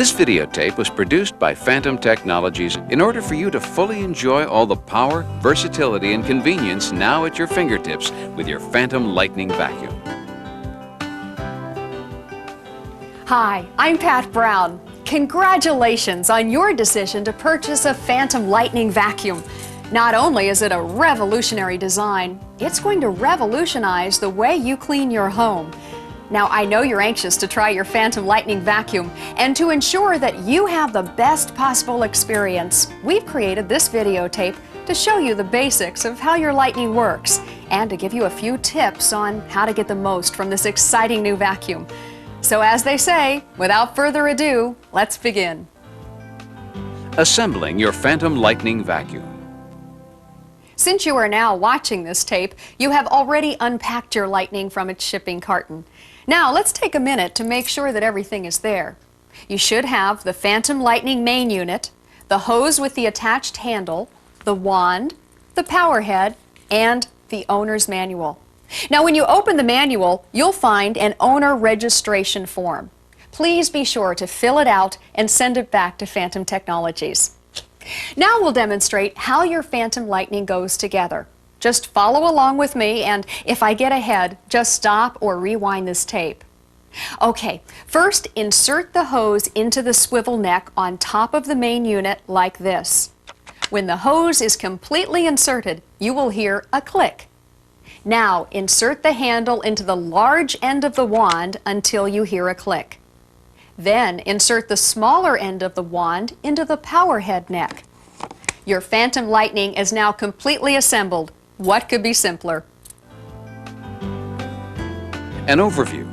This videotape was produced by Phantom Technologies in order for you to fully enjoy all the power, versatility, and convenience now at your fingertips with your Phantom Lightning vacuum. Hi, I'm Pat Brown. Congratulations on your decision to purchase a Phantom Lightning vacuum. Not only is it a revolutionary design, it's going to revolutionize the way you clean your home. Now, I know you're anxious to try your Phantom Lightning vacuum, and to ensure that you have the best possible experience, we've created this videotape to show you the basics of how your Lightning works, and to give you a few tips on how to get the most from this exciting new vacuum. So as they say, without further ado, let's begin. Assembling your Phantom Lightning vacuum. Since you are now watching this tape, you have already unpacked your Lightning from its shipping carton. Now let's take a minute to make sure that everything is there. You should have the Phantom Lightning main unit, the hose with the attached handle, the wand, the power head, and the owner's manual. Now when you open the manual, you'll find an owner registration form. Please be sure to fill it out and send it back to Phantom Technologies. Now we'll demonstrate how your Phantom Lightning goes together. Just follow along with me, and if I get ahead, just stop or rewind this tape. Okay, first insert the hose into the swivel neck on top of the main unit like this. When the hose is completely inserted, you will hear a click. Now insert the handle into the large end of the wand until you hear a click. Then insert the smaller end of the wand into the power head neck. Your Phantom Lightning is now completely assembled. What could be simpler? An overview.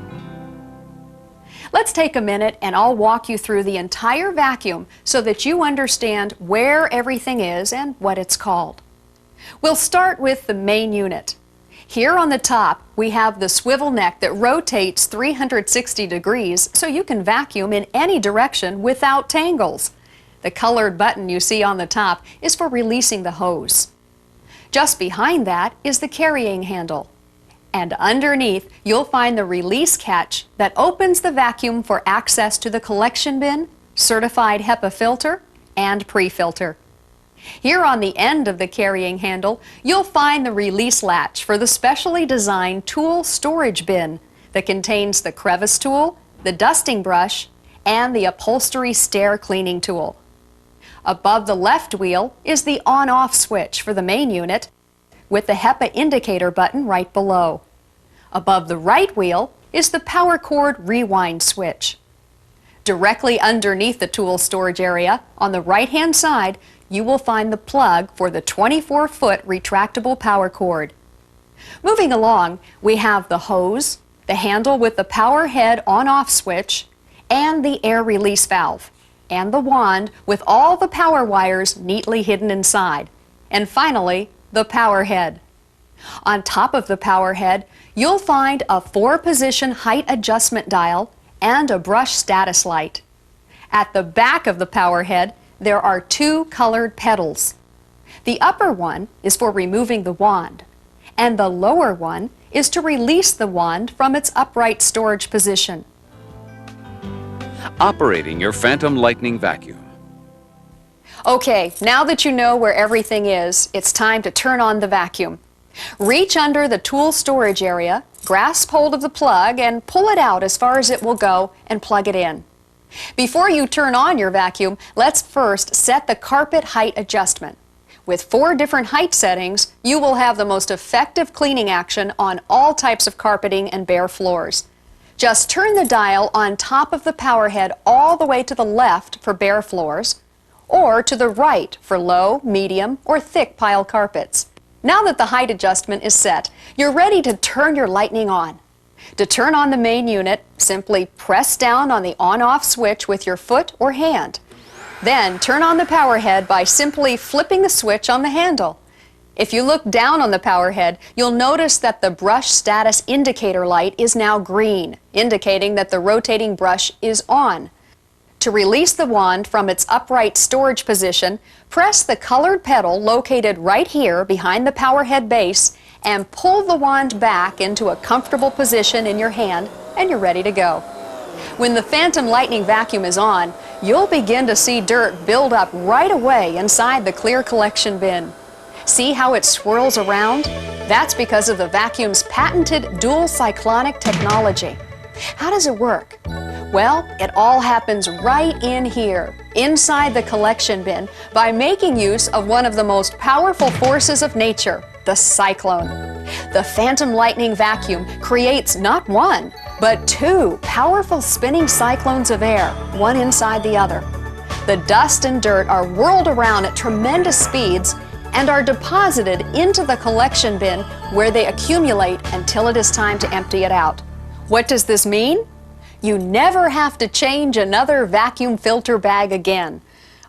Let's take a minute and I'll walk you through the entire vacuum so that you understand where everything is and what it's called. We'll start with the main unit. Here on the top, we have the swivel neck that rotates 360 degrees so you can vacuum in any direction without tangles. The colored button you see on the top is for releasing the hose. Just behind that is the carrying handle. And underneath, you'll find the release catch that opens the vacuum for access to the collection bin, certified HEPA filter, and pre-filter. Here on the end of the carrying handle, you'll find the release latch for the specially designed tool storage bin that contains the crevice tool, the dusting brush, and the upholstery stair cleaning tool. Above the left wheel is the on-off switch for the main unit, with the HEPA indicator button right below. Above the right wheel is the power cord rewind switch. Directly underneath the tool storage area, on the right-hand side, you will find the plug for the 24-foot retractable power cord. Moving along, we have the hose, the handle with the power head on-off switch, and the air release valve, and the wand with all the power wires neatly hidden inside. And finally, the power head. On top of the power head, you'll find a 4-position height adjustment dial and a brush status light. At the back of the power head, there are 2 colored pedals. The upper one is for removing the wand, and the lower one is to release the wand from its upright storage position. Operating your Phantom Lightning vacuum. Okay, now that you know where everything is, it's time to turn on the vacuum. Reach under the tool storage area, grasp hold of the plug, and pull it out as far as it will go and plug it in. Before you turn on your vacuum, let's first set the carpet height adjustment. With 4 different height settings, you will have the most effective cleaning action on all types of carpeting and bare floors. Just turn the dial on top of the power head all the way to the left for bare floors, or to the right for low, medium, or thick pile carpets. Now that the height adjustment is set, you're ready to turn your Lightning on. To turn on the main unit, simply press down on the on-off switch with your foot or hand. Then turn on the power head by simply flipping the switch on the handle. If you look down on the power head, you'll notice that the brush status indicator light is now green, indicating that the rotating brush is on. To release the wand from its upright storage position, press the colored pedal located right here behind the power head base and pull the wand back into a comfortable position in your hand, and you're ready to go. When the Phantom Lightning vacuum is on, you'll begin to see dirt build up right away inside the clear collection bin. See how it swirls around? That's because of the vacuum's patented dual cyclonic technology. How does it work? Well, it all happens right in here, inside the collection bin, by making use of one of the most powerful forces of nature, the cyclone. The phantom lightning vacuum creates not one, but two powerful spinning cyclones of air, one inside the other. The dust and dirt are whirled around at tremendous speeds and are deposited into the collection bin where they accumulate until it is time to empty it out. What does this mean? You never have to change another vacuum filter bag again.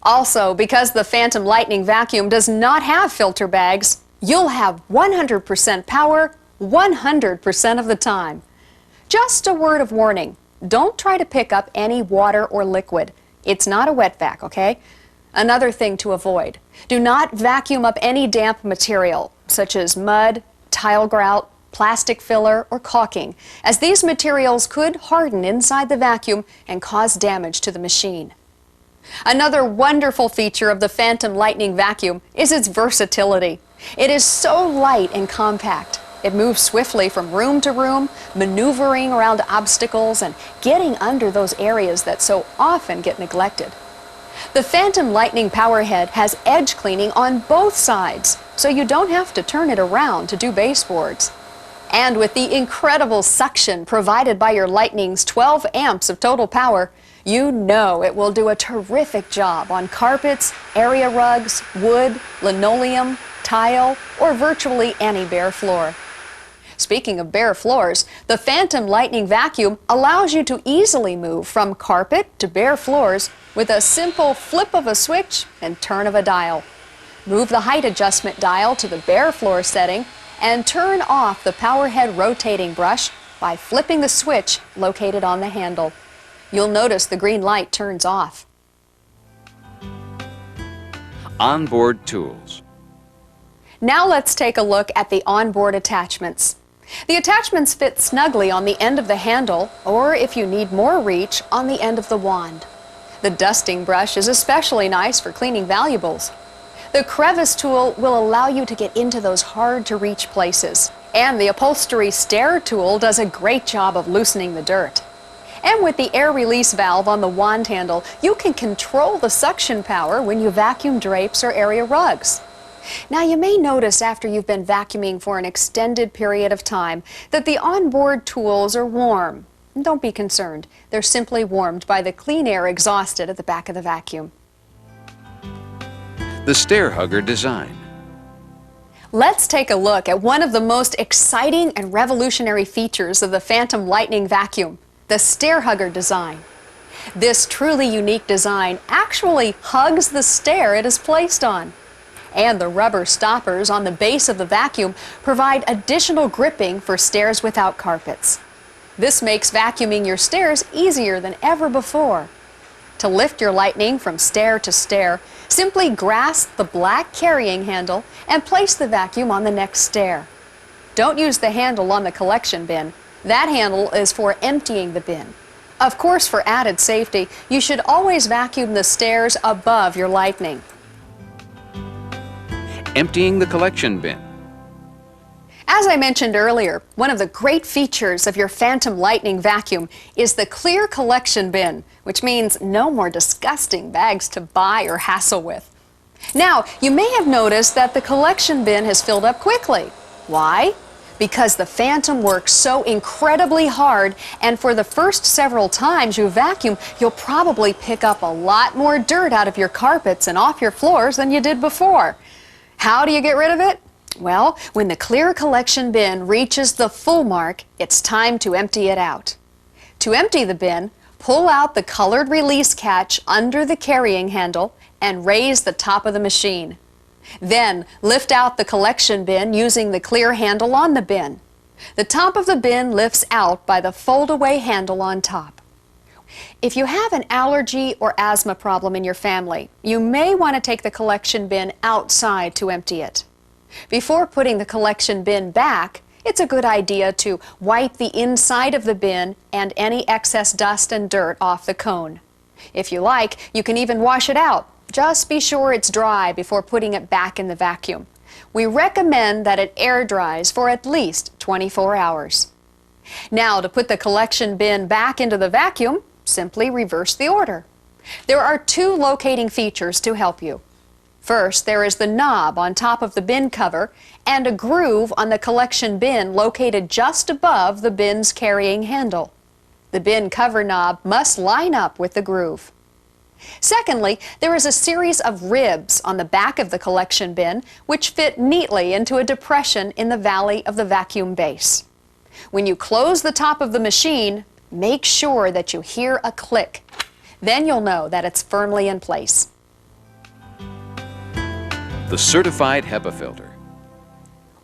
Also, because the Phantom Lightning vacuum does not have filter bags, you'll have 100% power 100% of the time. Just a word of warning, don't try to pick up any water or liquid. It's not a wet vac, okay? Another thing to avoid, do not vacuum up any damp material, such as mud, tile grout, plastic filler, or caulking, as these materials could harden inside the vacuum and cause damage to the machine. Another wonderful feature of the Phantom Lightning vacuum is its versatility. It is so light and compact. It moves swiftly from room to room, maneuvering around obstacles and getting under those areas that so often get neglected. The Phantom Lightning Powerhead has edge cleaning on both sides, so you don't have to turn it around to do baseboards. And with the incredible suction provided by your Lightning's 12 amps of total power, you know it will do a terrific job on carpets, area rugs, wood, linoleum, tile, or virtually any bare floor. Speaking of bare floors, the Phantom Lightning vacuum allows you to easily move from carpet to bare floors with a simple flip of a switch and turn of a dial. Move the height adjustment dial to the bare floor setting and turn off the powerhead rotating brush by flipping the switch located on the handle. You'll notice the green light turns off. Onboard tools. Now let's take a look at the onboard attachments. The attachments fit snugly on the end of the handle, or if you need more reach, on the end of the wand. The dusting brush is especially nice for cleaning valuables. The crevice tool will allow you to get into those hard-to-reach places. And the upholstery stair tool does a great job of loosening the dirt. And with the air release valve on the wand handle, you can control the suction power when you vacuum drapes or area rugs. Now, you may notice after you've been vacuuming for an extended period of time that the onboard tools are warm. Don't be concerned. They're simply warmed by the clean air exhausted at the back of the vacuum. The STAIRHUGGER design. Let's take a look at one of the most exciting and revolutionary features of the Phantom Lightning vacuum, the STAIRHUGGER design. This truly unique design actually hugs the stair it is placed on. And the rubber stoppers on the base of the vacuum provide additional gripping for stairs without carpets. This makes vacuuming your stairs easier than ever before. To lift your Lightning from stair to stair, simply grasp the black carrying handle and place the vacuum on the next stair. Don't use the handle on the collection bin. That handle is for emptying the bin. Of course, for added safety, you should always vacuum the stairs above your Lightning. Emptying the collection bin. As I mentioned earlier, one of the great features of your Phantom Lightning vacuum is the clear collection bin, which means no more disgusting bags to buy or hassle with. Now, you may have noticed that the collection bin has filled up quickly. Why? Because the Phantom works so incredibly hard, and for the first several times you vacuum, you'll probably pick up a lot more dirt out of your carpets and off your floors than you did before. How do you get rid of it? Well, when the clear collection bin reaches the full mark, it's time to empty it out. To empty the bin, pull out the colored release catch under the carrying handle and raise the top of the machine. Then, lift out the collection bin using the clear handle on the bin. The top of the bin lifts out by the fold-away handle on top. If you have an allergy or asthma problem in your family, you may want to take the collection bin outside to empty it. Before putting the collection bin back, it's a good idea to wipe the inside of the bin and any excess dust and dirt off the cone. If you like, you can even wash it out. Just be sure it's dry before putting it back in the vacuum. We recommend that it air dries for at least 24 hours. Now, to put the collection bin back into the vacuum, simply reverse the order. There are two locating features to help you. First, there is the knob on top of the bin cover and a groove on the collection bin located just above the bin's carrying handle. The bin cover knob must line up with the groove. Secondly, there is a series of ribs on the back of the collection bin which fit neatly into a depression in the valley of the vacuum base. When you close the top of the machine, make sure that you hear a click. Then you'll know that it's firmly in place. The certified HEPA filter.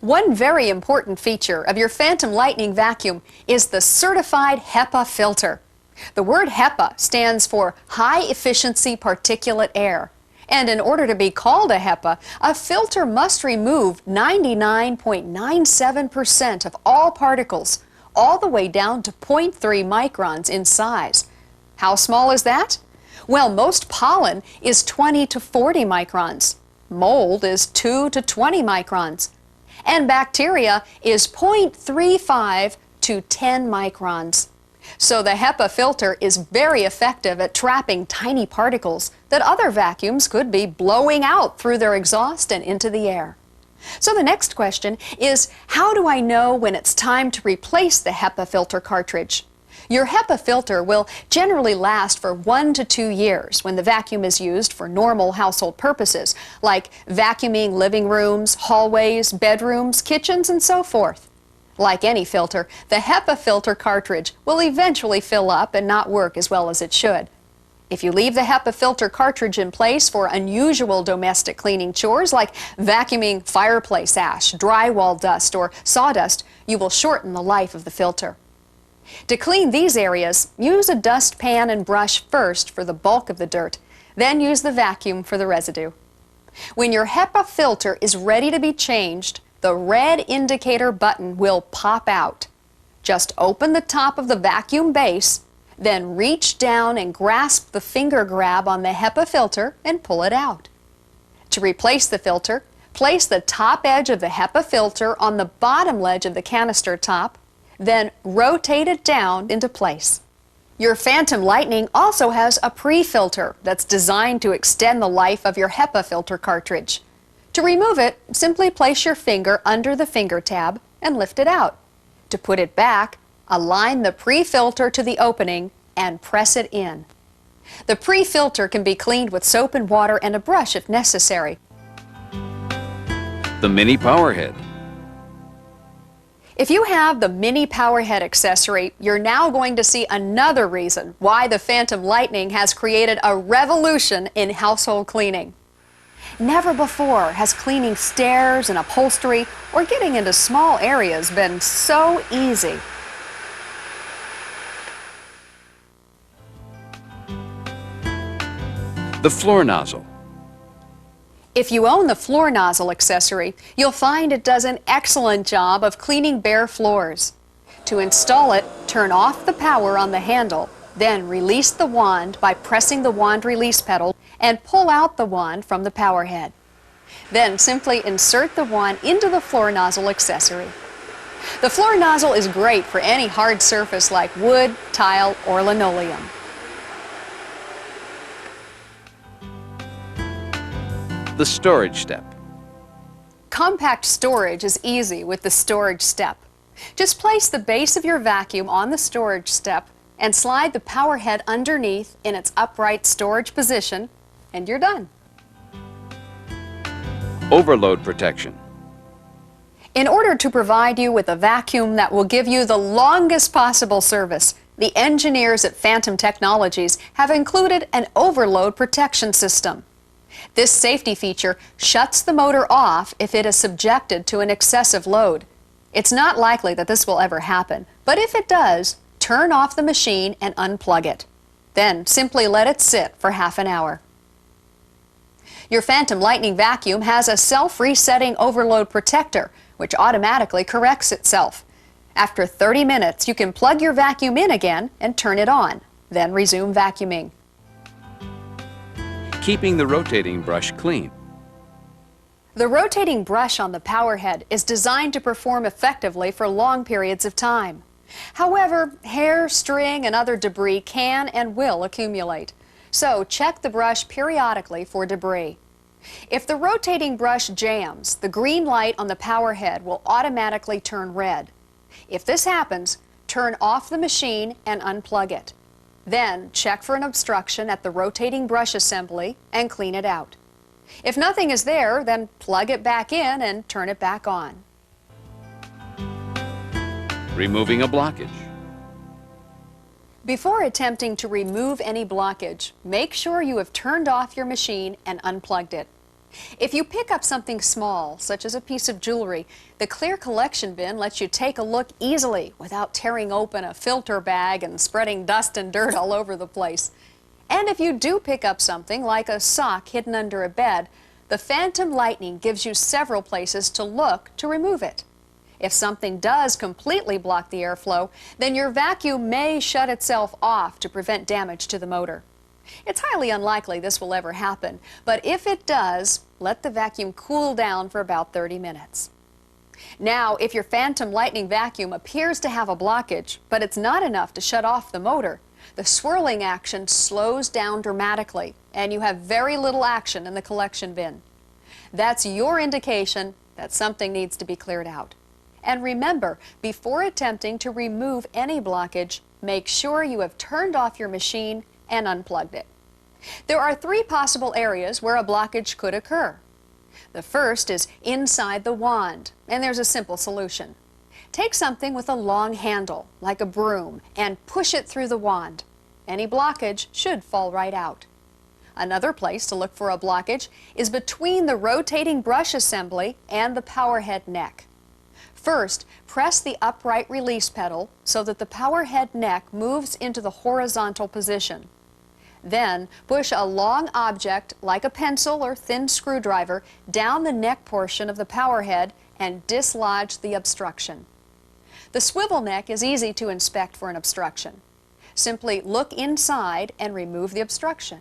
One very important feature of your Phantom Lightning vacuum is the certified HEPA filter. The word HEPA stands for High Efficiency Particulate Air. And in order to be called a HEPA, a filter must remove 99.97% of all particles, all the way down to 0.3 microns in size. How small is that? Well, most pollen is 20 to 40 microns. Mold is 2 to 20 microns. And bacteria is 0.35 to 10 microns. So the HEPA filter is very effective at trapping tiny particles that other vacuums could be blowing out through their exhaust and into the air. So the next question is, how do I know when it's time to replace the HEPA filter cartridge? Your HEPA filter will generally last for 1 to 2 years when the vacuum is used for normal household purposes, like vacuuming living rooms, hallways, bedrooms, kitchens, and so forth. Like any filter, the HEPA filter cartridge will eventually fill up and not work as well as it should. If you leave the HEPA filter cartridge in place for unusual domestic cleaning chores like vacuuming fireplace ash, drywall dust, or sawdust, you will shorten the life of the filter. To clean these areas, use a dustpan and brush first for the bulk of the dirt, then use the vacuum for the residue. When your HEPA filter is ready to be changed, the red indicator button will pop out. Just open the top of the vacuum base, then reach down and grasp the finger grab on the HEPA filter and pull it out. To replace the filter, place the top edge of the HEPA filter on the bottom ledge of the canister top, then rotate it down into place. Your Phantom Lightning also has a pre-filter that's designed to extend the life of your HEPA filter cartridge. To remove it, simply place your finger under the finger tab and lift it out. To put it back, align the pre-filter to the opening and press it in. The pre-filter can be cleaned with soap and water and a brush if necessary. The mini power head. If you have the mini power head accessory, you're now going to see another reason why the Phantom Lightning has created a revolution in household cleaning. Never before has cleaning stairs and upholstery or getting into small areas been so easy. The floor nozzle. If you own the floor nozzle accessory, you'll find it does an excellent job of cleaning bare floors. To install it, turn off the power on the handle, then release the wand by pressing the wand release pedal and pull out the wand from the power head. Then simply insert the wand into the floor nozzle accessory. The floor nozzle is great for any hard surface like wood, tile, or linoleum. The storage step. Compact storage is easy with the storage step. Just place the base of your vacuum on the storage step and slide the power head underneath in its upright storage position, and you're done. Overload protection. In order to provide you with a vacuum that will give you the longest possible service, the engineers at Phantom Technologies have included an overload protection system. This safety feature shuts the motor off if it is subjected to an excessive load. It's not likely that this will ever happen, but if it does, turn off the machine and unplug it. Then simply let it sit for half an hour. Your Phantom Lightning vacuum has a self-resetting overload protector, which automatically corrects itself. After 30 minutes, you can plug your vacuum in again and turn it on, then resume vacuuming. keeping the rotating brush clean. The rotating brush on the power head is designed to perform effectively for long periods of time. However, hair, string, and other debris can and will accumulate. So check the brush periodically for debris. If the rotating brush jams, the green light on the power head will automatically turn red. If this happens, turn off the machine and unplug it. Then check for an obstruction at the rotating brush assembly and clean it out. If nothing is there, then plug it back in and turn it back on. Removing a blockage. Before attempting to remove any blockage, make sure you have turned off your machine and unplugged it. If you pick up something small, such as a piece of jewelry, the clear collection bin lets you take a look easily without tearing open a filter bag and spreading dust and dirt all over the place. And if you do pick up something like a sock hidden under a bed, the Phantom Lightning gives you several places to look to remove it. If something does completely block the airflow, then your vacuum may shut itself off to prevent damage to the motor. It's highly unlikely this will ever happen, but if it does, let the vacuum cool down for about 30 minutes. Now, if your Phantom Lightning vacuum appears to have a blockage, but it's not enough to shut off the motor, the swirling action slows down dramatically, and you have very little action in the collection bin. That's your indication that something needs to be cleared out. And remember, before attempting to remove any blockage, make sure you have turned off your machine and unplugged it. There are 3 possible areas where a blockage could occur. The first is inside the wand, and there's a simple solution. Take something with a long handle, like a broom, and push it through the wand. Any blockage should fall right out. Another place to look for a blockage is between the rotating brush assembly and the power head neck. First, press the upright release pedal so that the power head neck moves into the horizontal position. Then, push a long object like a pencil or thin screwdriver down the neck portion of the power head and dislodge the obstruction. The swivel neck is easy to inspect for an obstruction. Simply look inside and remove the obstruction.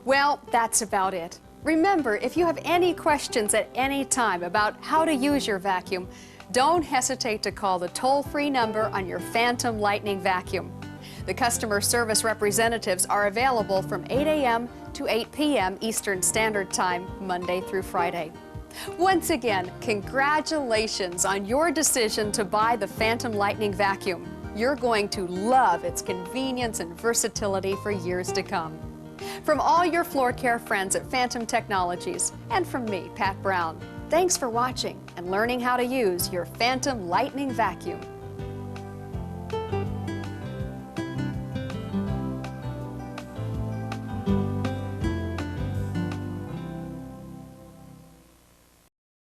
Well, that's about it. Remember, if you have any questions at any time about how to use your vacuum, don't hesitate to call the toll-free number on your Phantom Lightning vacuum. The customer service representatives are available from 8 a.m. to 8 p.m. Eastern Standard Time, Monday through Friday. Once again, congratulations on your decision to buy the Phantom Lightning vacuum. You're going to love its convenience and versatility for years to come. From all your floor care friends at Phantom Technologies, and from me, Pat Brown, thanks for watching and learning how to use your Phantom Lightning vacuum.